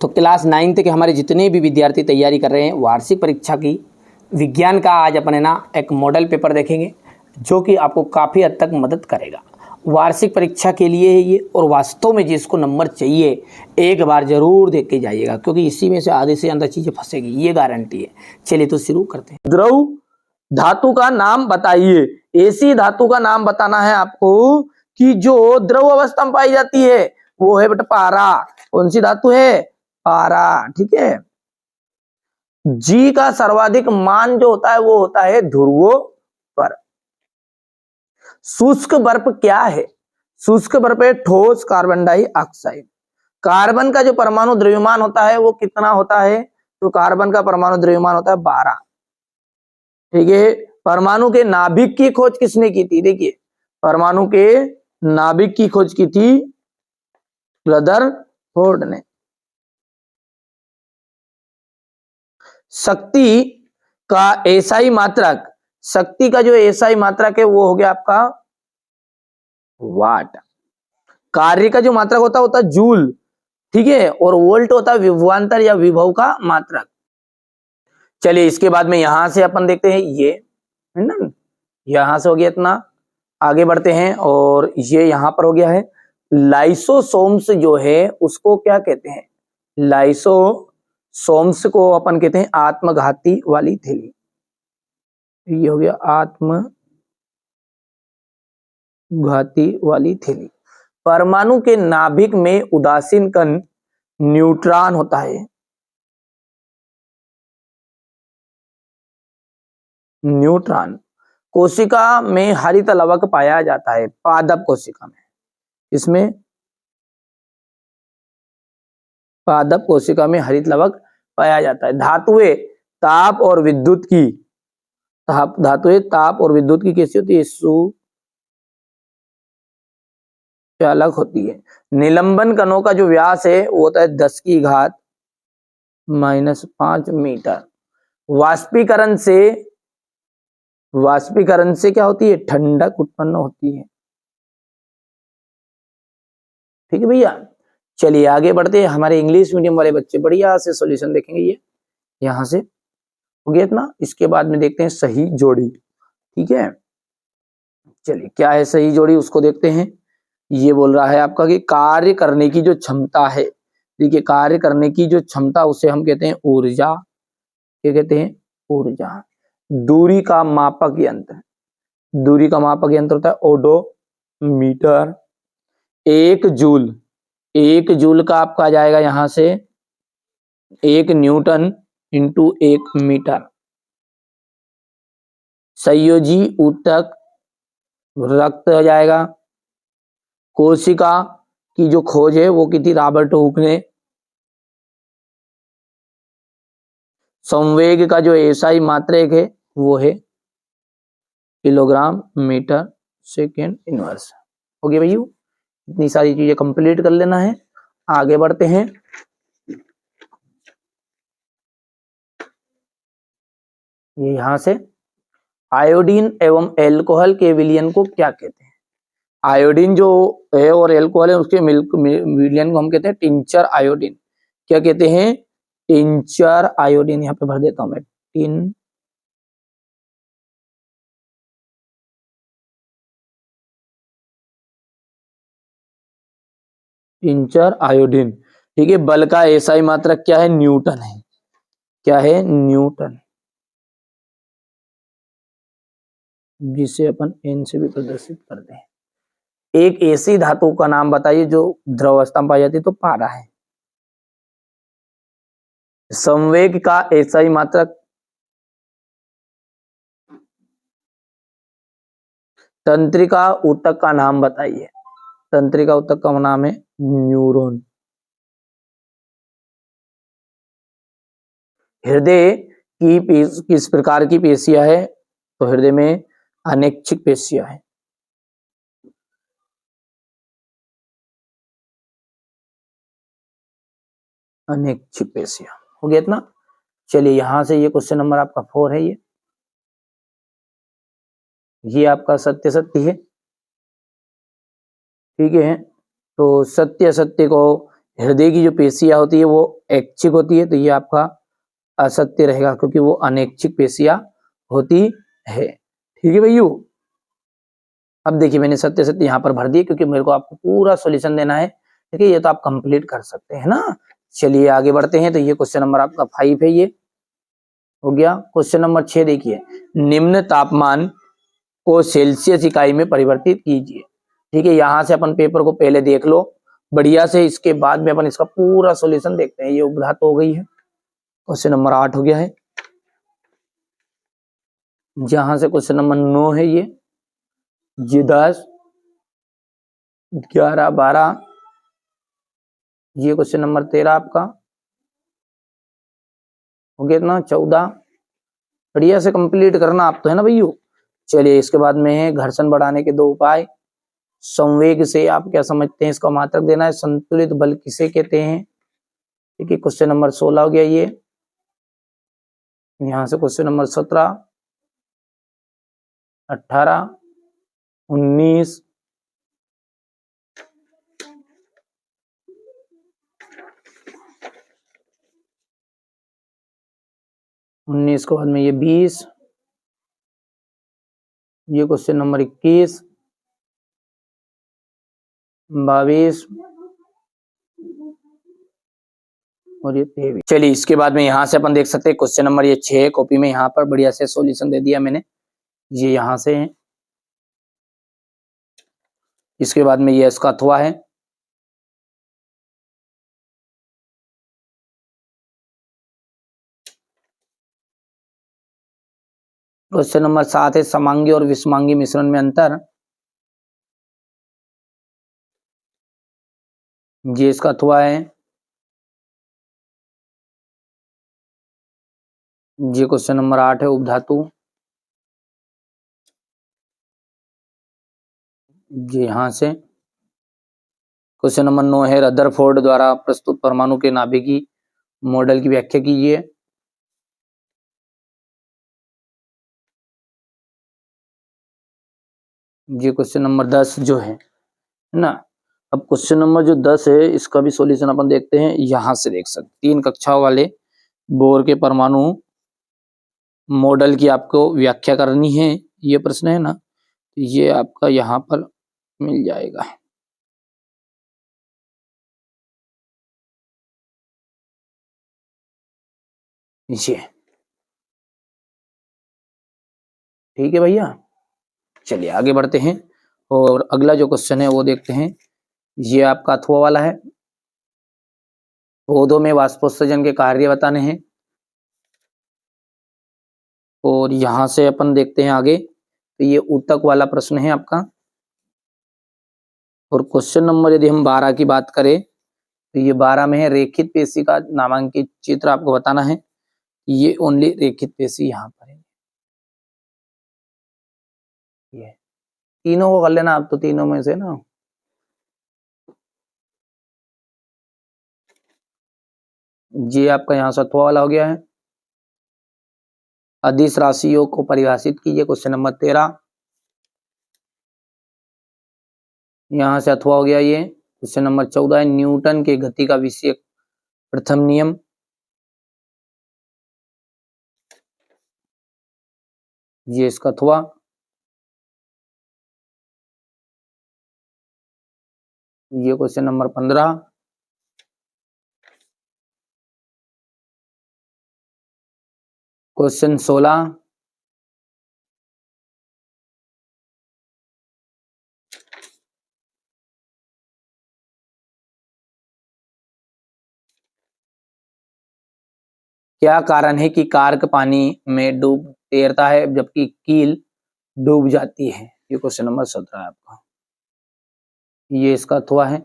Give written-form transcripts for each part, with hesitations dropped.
तो क्लास 9 के हमारे जितने भी विद्यार्थी तैयारी कर रहे हैं वार्षिक परीक्षा की विज्ञान का, आज अपन है ना एक मॉडल पेपर देखेंगे जो कि आपको काफ़ी हद तक मदद करेगा। वार्षिक परीक्षा के लिए है ये, और वास्तव में जिसको नंबर चाहिए एक बार ज़रूर देख के जाइएगा, क्योंकि इसी में से आधे से ज़्यादा चीज़ें फंसेगी, ये गारंटी है। चलिए तो शुरू करते हैं। द्रव धातु का नाम बताइए। ऐसी धातु का नाम बताना है आपको कि जो द्रव अवस्था में पाई जाती है, वो है बेटा पारा। कौन सी धातु है? पारा। ठीक है। जी का सर्वाधिक मान जो होता है वो होता है ध्रुवों पर। शुष्क बर्फ क्या है? शुष्क बर्फ है ठोस कार्बन डाइऑक्साइड। कार्बन का जो परमाणु द्रव्यमान होता है वो कितना होता है? तो कार्बन का परमाणु द्रव्यमान होता है 12। ठीक है। परमाणु के नाभिक की खोज किसने की थी? देखिए, परमाणु के नाभिक की खोज की थी रदरफोर्ड ने। शक्ति का एसआई मात्रक, शक्ति का जो एसआई मात्रक है वो हो गया आपका वाट। कार्य का जो मात्रक होता है जूल। ठीक है। और वोल्ट होता है विभवांतर या विभव का मात्रक। चलिए इसके बाद में यहां से अपन देखते हैं, ये है ना, यहां से हो गया इतना। आगे बढ़ते हैं और ये यहां पर हो गया है लाइसोसोम्स जो है उसको क्या कहते हैं? लाइसोसोम्स को अपन कहते हैं आत्मघाती वाली थैली। ये हो गया आत्मघाती वाली थैली। परमाणु के नाभिक में उदासीन कण न्यूट्रॉन होता है। न्यूट्रॉन। कोशिका में हरित लवक पाया जाता है, पादप कोशिका में। इसमें पादप कोशिका में हरित लवक पाया जाता है। धातुएं ताप और विद्युत की, धातुएं ताप और विद्युत की कैसी होती है? सुचालक होती है। निलंबन कणों का जो व्यास है वो होता है 10⁻⁻5 मीटर। वाष्पीकरण से क्या होती है? ठंडक उत्पन्न होती है। ठीक है भैया। चलिए आगे बढ़ते हैं। हमारे इंग्लिश मीडियम वाले बच्चे बढ़िया से सॉल्यूशन देखेंगे। ये यहां से हो गया इतना। इसके बाद में देखते हैं सही जोड़ी। ठीक है। चलिए क्या है सही जोड़ी उसको देखते हैं। ये बोल रहा है आपका कि कार्य करने की जो क्षमता है, देखिए कार्य करने की जो क्षमता उसे हम कहते हैं ऊर्जा। क्या कहते हैं? ऊर्जा। दूरी का मापक यंत्र, दूरी का मापक यंत्र होता है ओडोमीटर। 1 जूल, 1 जूल का आपका आ जाएगा यहां से 1 न्यूटन इंटू 1 मीटर। संयोजी ऊतक रक्त हो जाएगा। कोशिका की जो खोज है वो की थी रॉबर्ट हुक ने। संवेग का जो एसआई मात्रक है वो है किलोग्राम मीटर सेकेंड इनवर्स। हो गया भैया। इतनी सारी चीजें कंप्लीट कर लेना है। आगे बढ़ते हैं। ये यहां से आयोडीन एवं एल्कोहल के विलयन को क्या कहते हैं? आयोडीन जो है और एल्कोहल है उसके विलयन को हम कहते हैं टिंचर आयोडीन। क्या कहते हैं? Tincture iodine. यहाँ पे भर देता हूं मैं, टिंचर आयोडीन। ठीक है। बल का एसआई मात्रक क्या है? न्यूटन है। क्या है? न्यूटन, जिसे अपन एन से भी प्रदर्शित करते हैं। एक ऐसी धातु का नाम बताइए जो द्रव अवस्था में पाई जाती है, तो पारा है। संवेग का एसआई मात्रक, तंत्रिका ऊतक का नाम बताइए। तंत्रिका ऊतक का नाम है न्यूरॉन। हृदय की किस प्रकार की पेशियां है? तो हृदय में अनैच्छिक पेशियां है। अनैच्छिक पेशियां। हो गया इतना। चलिए यहां से ये क्वेश्चन नंबर आपका 4 है। ये आपका सत्य सत्य है। ठीक है। तो सत्य सत्य को हृदय की जो पेशियां होती है वो ऐच्छिक होती है तो ये आपका असत्य रहेगा, क्योंकि वो अनैच्छिक पेशियां होती है। ठीक है भैया, अब देखिए मैंने सत्य सत्य यहाँ पर भर दिए, क्योंकि मेरे को आपको पूरा सॉल्यूशन देना है। ठीक है, ये तो आप कंप्लीट कर सकते हैं ना। चलिए आगे बढ़ते हैं। तो ये क्वेश्चन नंबर आपका 5 है, ये हो गया। क्वेश्चन नंबर 6 देखिए, निम्न तापमान को सेल्सियस इकाई में परिवर्तित कीजिए। ठीक है, यहाँ से अपन पेपर को पहले देख लो बढ़िया से, इसके बाद में अपन इसका पूरा सॉल्यूशन देखते हैं। ये उपधातु हो गई है, क्वेश्चन नंबर 8 हो गया है। जहां से क्वेश्चन नंबर 9 है, ये 10, 11, 12, ये क्वेश्चन नंबर 13 आपका हो गया इतना, 14। बढ़िया से कंप्लीट करना आप तो, है ना भैया। चलिए इसके बाद में है घर्षण बढ़ाने के 2 उपाय। संवेग से आप क्या समझते हैं, इसका मात्रक देना है। संतुलित बल किसे कहते हैं। ठीक है, क्वेश्चन नंबर 16 हो गया ये। यहां से क्वेश्चन नंबर 17, 18, 19, 19 के बाद में ये 20, ये क्वेश्चन नंबर 21, 22 और ये 23। चलिए इसके बाद में यहाँ से अपन देख सकते हैं क्वेश्चन नंबर ये 6 कॉपी में, यहाँ पर बढ़िया से सॉल्यूशन दे दिया मैंने। ये यहाँ से है, इसके बाद में ये इसका अथवा है। क्वेश्चन नंबर 7 है, समांगी और विषमांगी मिश्रण में अंतर। ये इसका अथवा है। ये क्वेश्चन नंबर 8 है, उपधातु। ये यहां से क्वेश्चन नंबर 9 है, रदरफोर्ड द्वारा प्रस्तुत परमाणु के नाभिकीय मॉडल की व्याख्या कीजिए। ये क्वेश्चन नंबर 10 जो है ना। अब क्वेश्चन नंबर जो 10 है, इसका भी सॉल्यूशन अपन देखते हैं। यहां से देख सकते 3 कक्षाओं वाले बोर के परमाणु मॉडल की आपको व्याख्या करनी है, ये प्रश्न है ना। ये आपका यहाँ पर मिल जाएगा। ये ठीक है भैया। चलिए आगे बढ़ते हैं और अगला जो क्वेश्चन है वो देखते हैं। ये आपका अथवा वाला है, पौधों में वाष्पोत्सर्जन के कार्य बताने हैं। और यहां से अपन देखते हैं आगे, तो ये ऊतक वाला प्रश्न है आपका। और क्वेश्चन नंबर यदि हम 12 की बात करें, तो ये 12 में है, रेखित पेशी का नामांकित चित्र आपको बताना है। ये ओनली रेखित पेशी यहाँ पर है। ये तीनों को कर लेना आप, तो तीनों में से ना। ये आपका यहाँ से अथवा वाला हो गया है। अदिश राशियों को परिभाषित कीजिए, क्वेश्चन नंबर 13। यहां से अथवा हो गया ये। क्वेश्चन नंबर 14 है, न्यूटन के गति का विषय प्रथम नियम। ये इसका अथवा। ये क्वेश्चन नंबर 15। क्वेश्चन 16। क्या कारण है कि कार्क पानी में डूब तैरता है जबकि कील डूब जाती है। ये क्वेश्चन नंबर 17 है आपका। ये इसका अथवा है।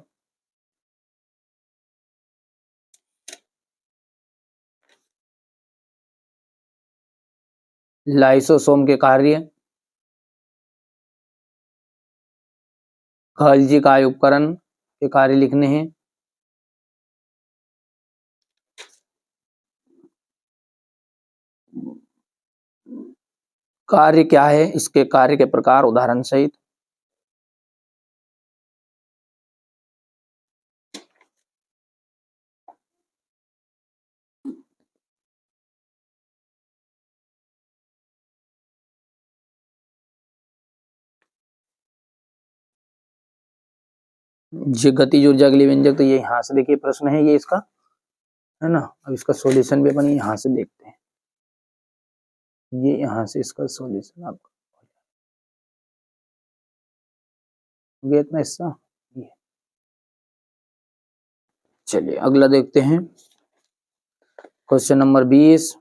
लाइसोसोम के कार्य, खलजी काय उपकरण के कार्य लिखने हैं। कार्य क्या है, इसके कार्य के प्रकार उदाहरण सहित। ये गतिज ऊर्जा के लिए व्यंजक, तो ये यहाँ से देखिए प्रश्न है ये इसका, है ना। अब इसका सॉल्यूशन भी अपन यहाँ से देखते हैं, ये यहाँ से इसका सॉल्यूशन आपका हो गया इतना हिस्सा। ये चलिए अगला देखते हैं, क्वेश्चन नंबर 20।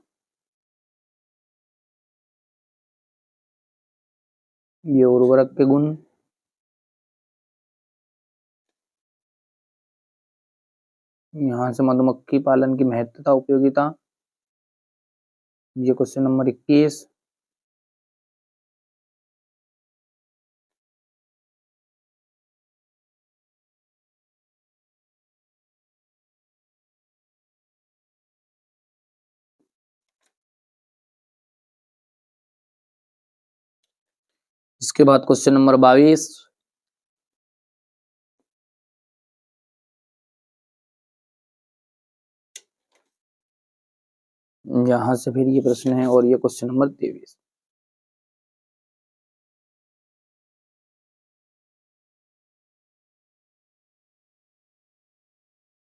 ये उर्वरक के गुण, यहाँ से मधुमक्खी पालन की महत्वता उपयोगिता, ये क्वेश्चन नंबर 21। इसके बाद क्वेश्चन नंबर 22। यहां से फिर ये प्रश्न है, और ये क्वेश्चन नंबर 23।